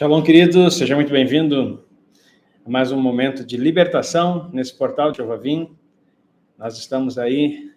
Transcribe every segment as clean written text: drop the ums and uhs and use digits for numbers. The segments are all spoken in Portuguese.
Shalom, queridos, seja muito bem-vindo a mais um momento de libertação nesse portal de Jeová Vim. Nós estamos aí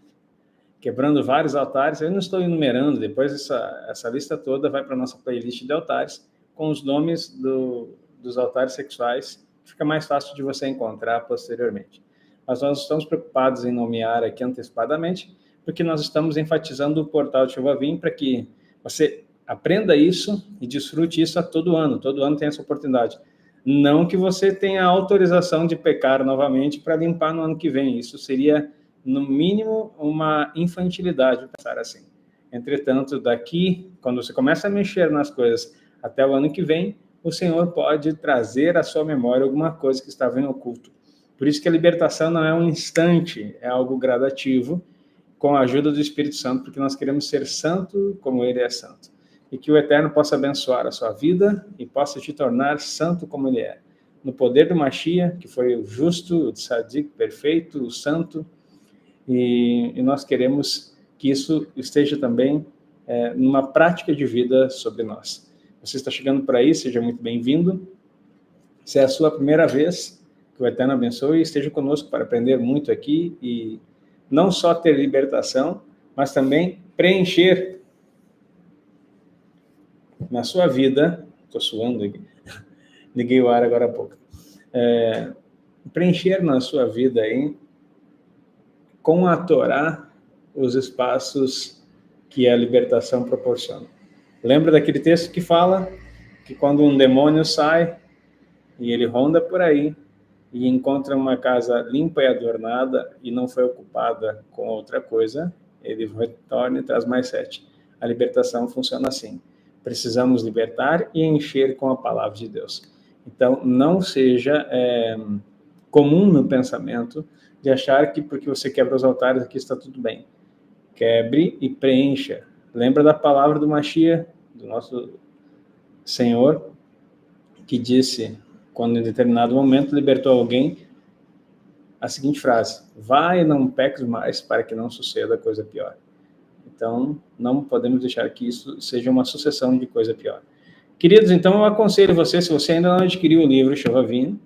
quebrando vários altares. Eu não estou enumerando, depois essa lista toda vai para a nossa playlist de altares com os nomes dos altares sexuais. Fica mais fácil de você encontrar posteriormente. Mas nós estamos preocupados em nomear aqui antecipadamente, porque nós estamos enfatizando o portal de Jeová Vim para que você aprenda isso e desfrute isso a todo ano tem essa oportunidade. Não que você tenha autorização de pecar novamente para limpar no ano que vem, isso seria, no mínimo, uma infantilidade pensar assim. Entretanto, daqui, quando você começa a mexer nas coisas até o ano que vem, o Senhor pode trazer à sua memória alguma coisa que estava em oculto. Por isso que a libertação não é um instante, é algo gradativo, com a ajuda do Espírito Santo, porque nós queremos ser santo como Ele é santo. E que o Eterno possa abençoar a sua vida e possa te tornar santo como Ele é. No poder do Mashiach, que foi o justo, o tzadik, perfeito, o santo, e nós queremos que isso esteja também numa prática de vida sobre nós. Você está chegando por aí, seja muito bem-vindo. Se é a sua primeira vez, que o Eterno abençoe e esteja conosco para aprender muito aqui e não só ter libertação, mas também preencher na sua vida, estou suando aqui, liguei o ar agora há pouco, preencher na sua vida aí, com a Torá, os espaços que a libertação proporciona. Lembra daquele texto que fala que quando um demônio sai e ele ronda por aí e encontra uma casa limpa e adornada e não foi ocupada com outra coisa, ele retorna e traz mais 7. A libertação funciona assim. Precisamos libertar e encher com a palavra de Deus. Então, não seja comum no pensamento de achar que porque você quebra os altares aqui está tudo bem. Quebre e preencha. Lembra da palavra do Mashiach, do nosso Senhor, que disse, quando em determinado momento libertou alguém, a seguinte frase: vai e não peques mais para que não suceda coisa pior. Então, não podemos deixar que isso seja uma sucessão de coisa pior. Queridos, então eu aconselho você, se você ainda não adquiriu o livro Jeová Vim,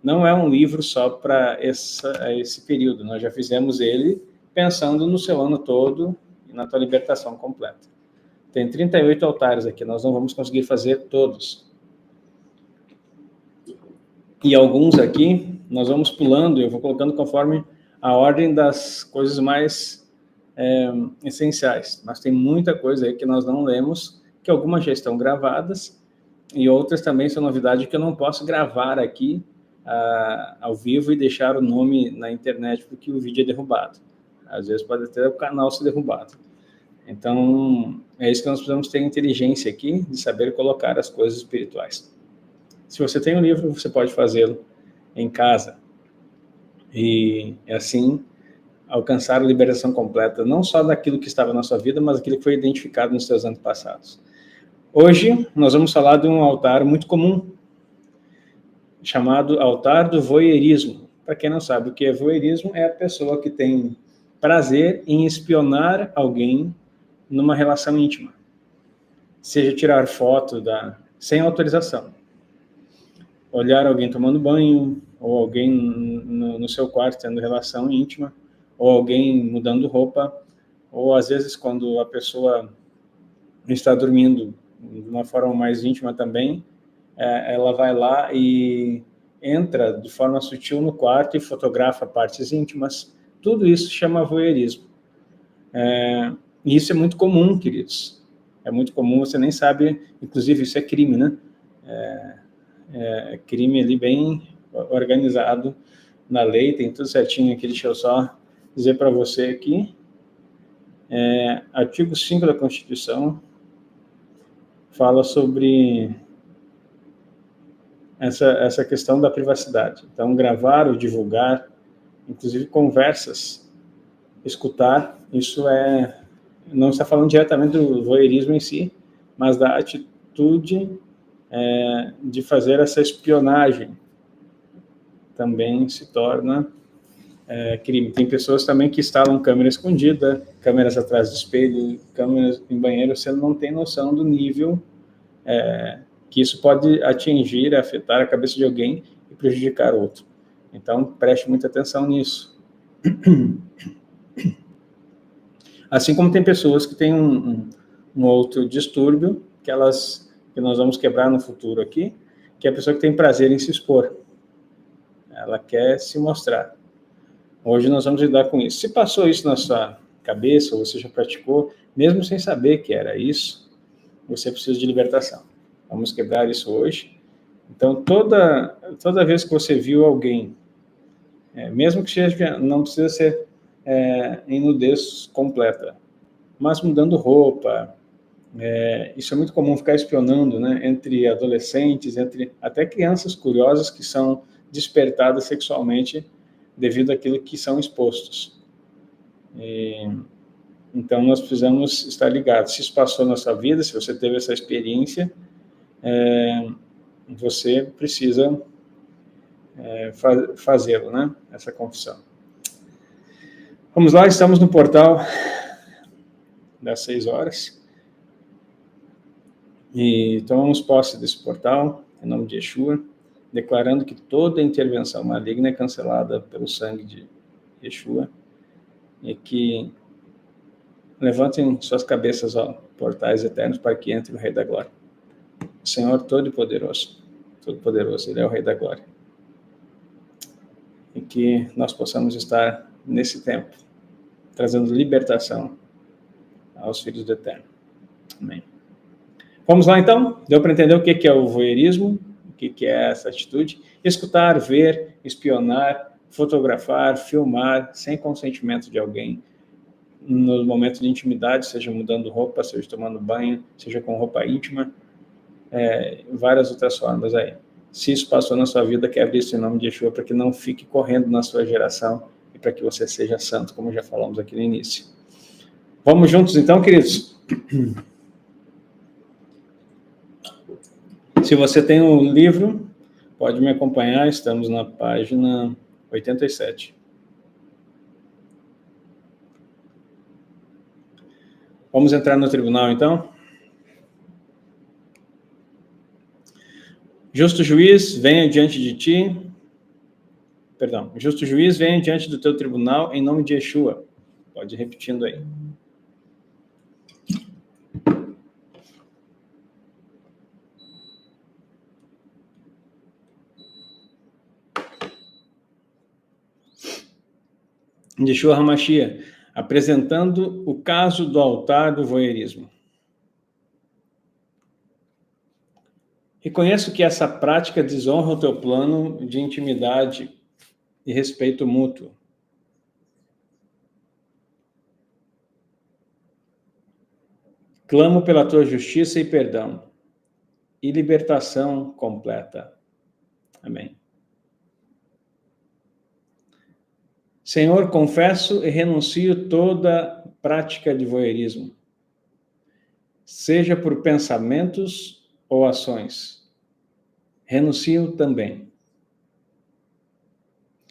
não é um livro só para esse período. Nós já fizemos ele pensando no seu ano todo e na tua libertação completa. Tem 38 altares aqui, nós não vamos conseguir fazer todos. E alguns aqui, nós vamos pulando, eu vou colocando conforme a ordem das coisas mais essenciais. Mas tem muita coisa aí que nós não lemos, que algumas já estão gravadas, e outras também são novidade que eu não posso gravar aqui ao vivo e deixar o nome na internet, porque o vídeo é derrubado. Às vezes pode até o canal ser derrubado. Então, é isso que nós precisamos ter inteligência aqui, de saber colocar as coisas espirituais. Se você tem um livro, você pode fazê-lo em casa. E assim alcançar a liberação completa, não só daquilo que estava na sua vida, mas daquilo que foi identificado nos seus antepassados. Hoje, nós vamos falar de um altar muito comum, chamado altar do voyeurismo. Para quem não sabe o que é voyeurismo, é a pessoa que tem prazer em espionar alguém numa relação íntima. Seja tirar foto sem autorização. Olhar alguém tomando banho, ou alguém no seu quarto tendo relação íntima, ou alguém mudando roupa, ou às vezes quando a pessoa está dormindo de uma forma mais íntima também, ela vai lá e entra de forma sutil no quarto e fotografa partes íntimas. Tudo isso chama voyeurismo. E isso é muito comum, queridos. É muito comum, você nem sabe, inclusive isso é crime, né? Crime ali bem organizado na lei, tem tudo certinho aqui, deixa eu só dizer para você aqui, artigo 5 da Constituição fala sobre essa questão da privacidade. Então, gravar ou divulgar, inclusive conversas, escutar, isso não está falando diretamente do voyeurismo em si, mas da atitude de fazer essa espionagem também se torna crime. Tem pessoas também que instalam câmera escondida, câmeras atrás do espelho, câmeras em banheiro, você não tem noção do nível que isso pode atingir, afetar a cabeça de alguém e prejudicar outro. Então, preste muita atenção nisso. Assim como tem pessoas que têm um outro distúrbio que nós vamos quebrar no futuro aqui, que é a pessoa que tem prazer em se expor. Ela quer se mostrar. Hoje nós vamos lidar com isso. Se passou isso na sua cabeça, ou você já praticou, mesmo sem saber que era isso, você precisa de libertação. Vamos quebrar isso hoje. Então, toda vez que você viu alguém, mesmo que seja, não precisa ser em nudez completa, mas mudando roupa, isso é muito comum ficar espionando, né, entre adolescentes, entre até crianças curiosas que são despertadas sexualmente devido àquilo que são expostos. Então, nós precisamos estar ligados. Se isso passou na sua vida, se você teve essa experiência, você precisa fazê-lo, né? Essa confissão. Vamos lá, estamos no portal das 6 horas. E tomamos posse desse portal, em nome de Yeshua, declarando que toda intervenção maligna é cancelada pelo sangue de Yeshua, e que levantem suas cabeças aos portais eternos para que entre o Rei da Glória. O Senhor Todo-Poderoso, Ele é o Rei da Glória. E que nós possamos estar nesse tempo, trazendo libertação aos filhos do Eterno. Amém. Vamos lá, então? Deu para entender o que é o voyeurismo? O que é essa atitude? Escutar, ver, espionar, fotografar, filmar, sem consentimento de alguém, no momento de intimidade, seja mudando roupa, seja tomando banho, seja com roupa íntima, várias outras formas aí. Se isso passou na sua vida, quebre isso em nome de Yeshua, para que não fique correndo na sua geração e para que você seja santo, como já falamos aqui no início. Vamos juntos então, queridos? Se você tem um livro, pode me acompanhar, estamos na página 87. Vamos entrar no tribunal, então? Justo juiz, venha diante de ti. Perdão, justo juiz, venha diante do teu tribunal em nome de Yeshua. Pode ir repetindo aí. Yeshua HaMashiach, apresentando o caso do altar do voyeurismo. Reconheço que essa prática desonra o teu plano de intimidade e respeito mútuo. Clamo pela tua justiça e perdão e libertação completa. Amém. Senhor, confesso e renuncio toda prática de voyeurismo, seja por pensamentos ou ações. Renuncio também.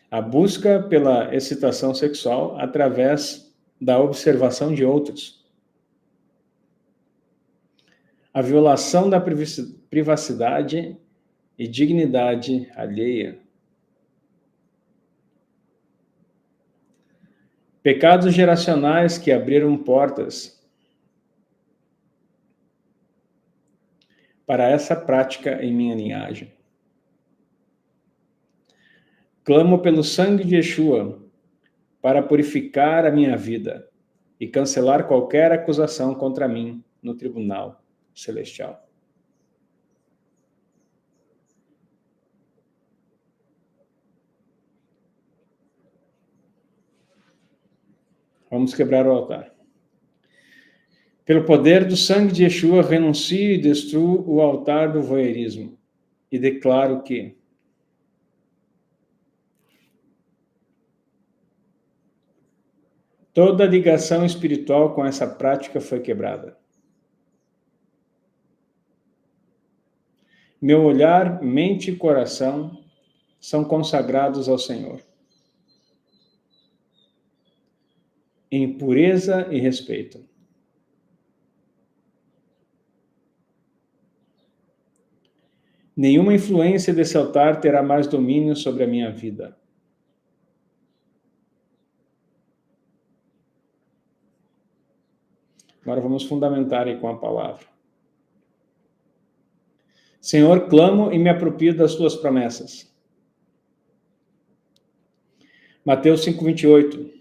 A busca pela excitação sexual através da observação de outros. A violação da privacidade e dignidade alheia. Pecados geracionais que abriram portas para essa prática em minha linhagem. Clamo pelo sangue de Yeshua para purificar a minha vida e cancelar qualquer acusação contra mim no tribunal celestial. Vamos quebrar o altar. Pelo poder do sangue de Yeshua, renuncio e destruo o altar do voyeurismo e declaro que toda ligação espiritual com essa prática foi quebrada. Meu olhar, mente e coração são consagrados ao Senhor, em pureza e respeito. Nenhuma influência desse altar terá mais domínio sobre a minha vida. Agora vamos fundamentar aí com a palavra. Senhor, clamo e me aproprio das tuas promessas. Mateus 5:28.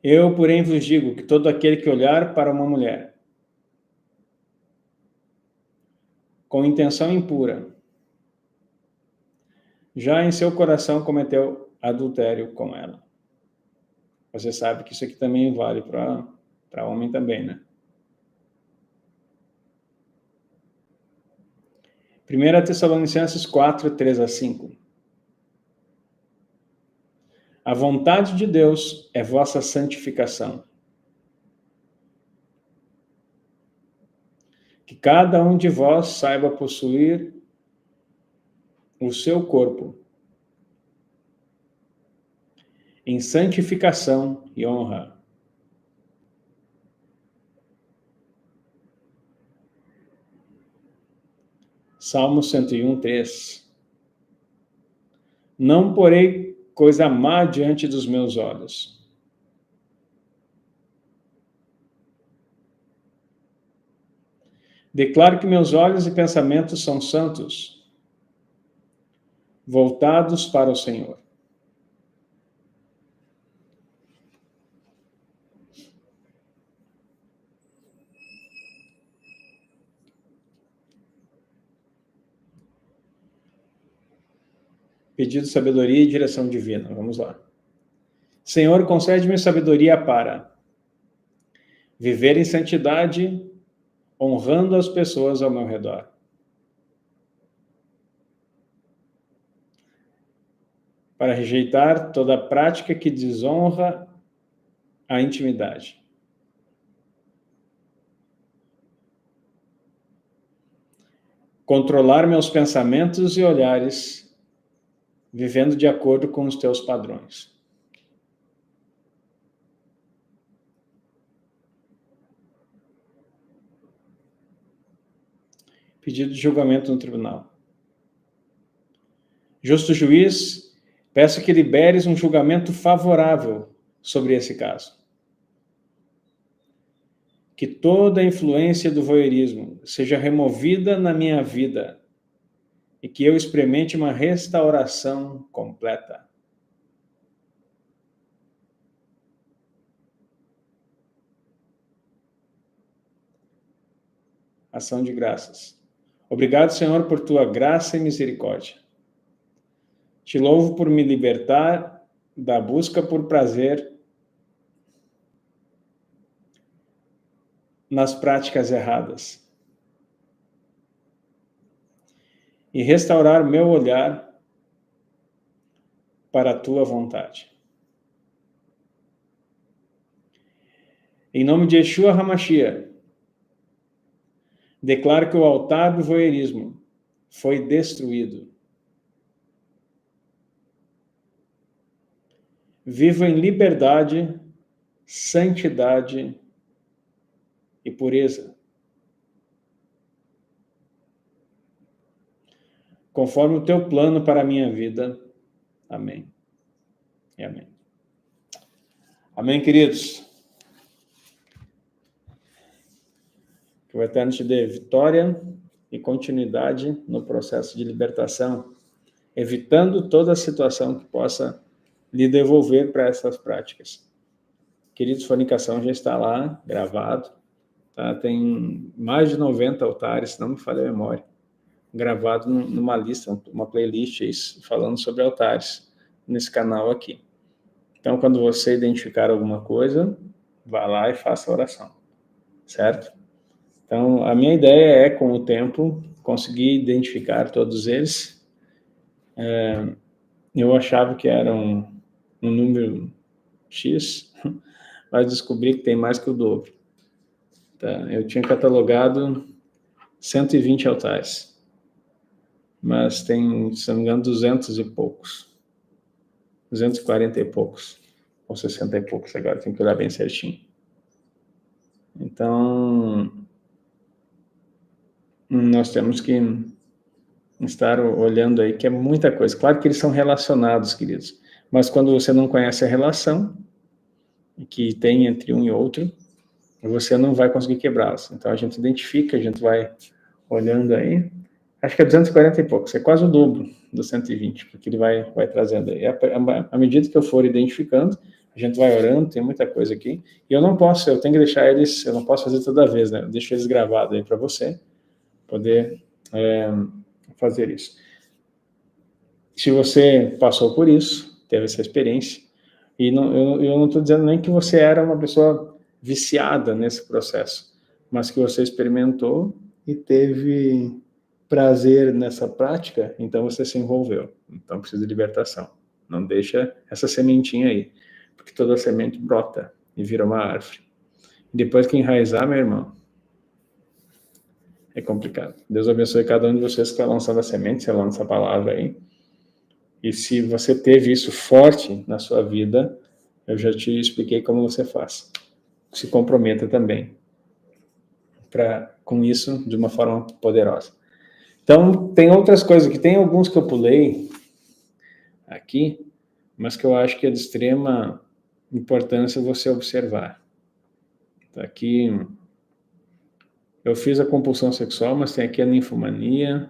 Eu, porém, vos digo que todo aquele que olhar para uma mulher com intenção impura, já em seu coração cometeu adultério com ela. Você sabe que isso aqui também vale para homem também, né? 1 Tessalonicenses 4, 3-5. A vontade de Deus é vossa santificação. Que cada um de vós saiba possuir o seu corpo em santificação e honra. Salmo 101, 3. Não porei coisa má diante dos meus olhos. Declaro que meus olhos e pensamentos são santos, voltados para o Senhor. Pedido de sabedoria e direção divina. Vamos lá. Senhor, concede-me sabedoria para viver em santidade, honrando as pessoas ao meu redor. Para rejeitar toda prática que desonra a intimidade. Controlar meus pensamentos e olhares, vivendo de acordo com os teus padrões. Pedido de julgamento no tribunal. Justo juiz, peço que liberes um julgamento favorável sobre esse caso. Que toda a influência do voyeurismo seja removida na minha vida e que eu experimente uma restauração completa. Ação de graças. Obrigado, Senhor, por tua graça e misericórdia. Te louvo por me libertar da busca por prazer nas práticas erradas e restaurar meu olhar para a tua vontade. Em nome de Yeshua HaMashiach, declaro que o altar do voyeurismo foi destruído. Vivo em liberdade, santidade e pureza. Conforme o teu plano para a minha vida. Amém. E amém. Amém, queridos. Que o Eterno te dê vitória e continuidade no processo de libertação, evitando toda situação que possa lhe devolver para essas práticas. Queridos, fornicação já está lá, gravado. Tá? Tem mais de 90 altares, se não me falha a memória, gravado numa lista, uma playlist falando sobre altares, nesse canal aqui. Então, quando você identificar alguma coisa, vá lá e faça a oração, certo? Então, a minha ideia é, com o tempo, conseguir identificar todos eles. Eu achava que era um número X, mas descobri que tem mais que o dobro. Tá? Eu tinha catalogado 120 altares, mas tem, se não me engano, 200 e poucos. 240 e poucos, ou 60 e poucos agora, tem que olhar bem certinho. Então, nós temos que estar olhando aí, que é muita coisa. Claro que eles são relacionados, queridos, mas quando você não conhece a relação que tem entre um e outro, você não vai conseguir quebrá-las. Então, a gente identifica, a gente vai olhando aí, acho que é 240 e poucos, é quase o dobro do 120, porque ele vai trazendo aí. À medida que eu for identificando, a gente vai orando, tem muita coisa aqui, e eu tenho que deixar eles, eu não posso fazer toda vez, né? Eu deixo eles gravados aí para você poder fazer isso. Se você passou por isso, teve essa experiência, e eu não estou dizendo nem que você era uma pessoa viciada nesse processo, mas que você experimentou e teve prazer nessa prática, então você se envolveu. Então precisa de libertação. Não deixa essa sementinha aí, porque toda semente brota e vira uma árvore. E depois que enraizar, meu irmão, é complicado. Deus abençoe cada um de vocês que está lançando a semente, selando essa palavra aí. E se você teve isso forte na sua vida, eu já te expliquei como você faz. Se comprometa também com isso de uma forma poderosa. Então, tem outras coisas, que tem alguns que eu pulei aqui, mas que eu acho que é de extrema importância você observar. Aqui, eu fiz a compulsão sexual, mas tem aqui a ninfomania.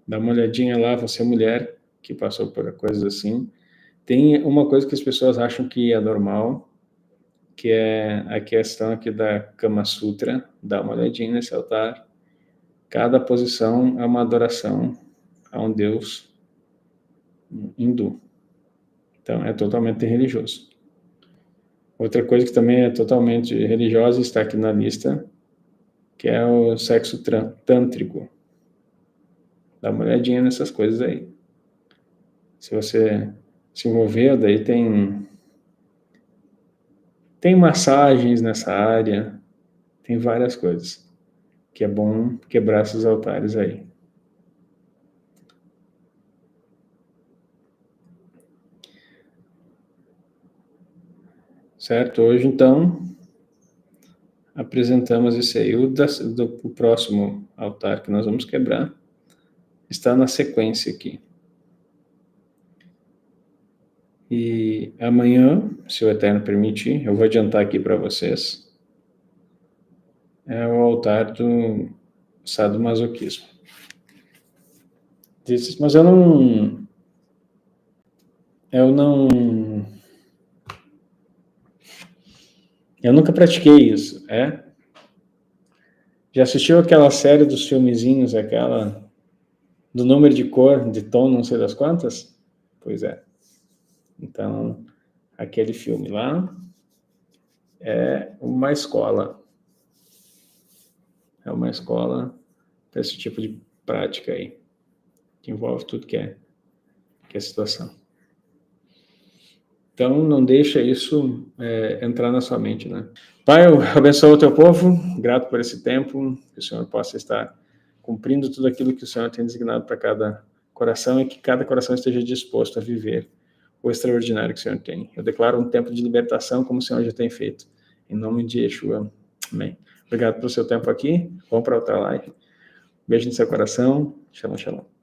Dá uma olhadinha lá, você mulher que passou por coisas assim. Tem uma coisa que as pessoas acham que é normal, que é a questão aqui da Kama Sutra. Dá uma olhadinha nesse altar. Cada posição é uma adoração a um deus hindu. Então, é totalmente religioso. Outra coisa que também é totalmente religiosa está aqui na lista, que é o sexo tântrico. Dá uma olhadinha nessas coisas aí. Se você se envolver, daí tem massagens nessa área, tem várias coisas, que é bom quebrar esses altares aí. Certo? Hoje, então, apresentamos esse aí. O próximo altar que nós vamos quebrar está na sequência aqui. E amanhã, se o Eterno permitir, eu vou adiantar aqui para vocês, é o altar do sadomasoquismo. Mas eu nunca pratiquei isso, é? Já assistiu aquela série dos filmezinhos, aquela do número de cor, de tom, não sei das quantas? Pois é. Então, aquele filme lá é uma escola. É uma escola para esse tipo de prática aí, que envolve tudo que é situação. Então, não deixa isso entrar na sua mente, né? Pai, eu abençoo o teu povo, grato por esse tempo, que o Senhor possa estar cumprindo tudo aquilo que o Senhor tem designado para cada coração e que cada coração esteja disposto a viver o extraordinário que o Senhor tem. Eu declaro um tempo de libertação como o Senhor já tem feito. Em nome de Yeshua. Amém. Obrigado pelo seu tempo aqui. Vamos para outra live. Beijo no seu coração. Shalom, shalom.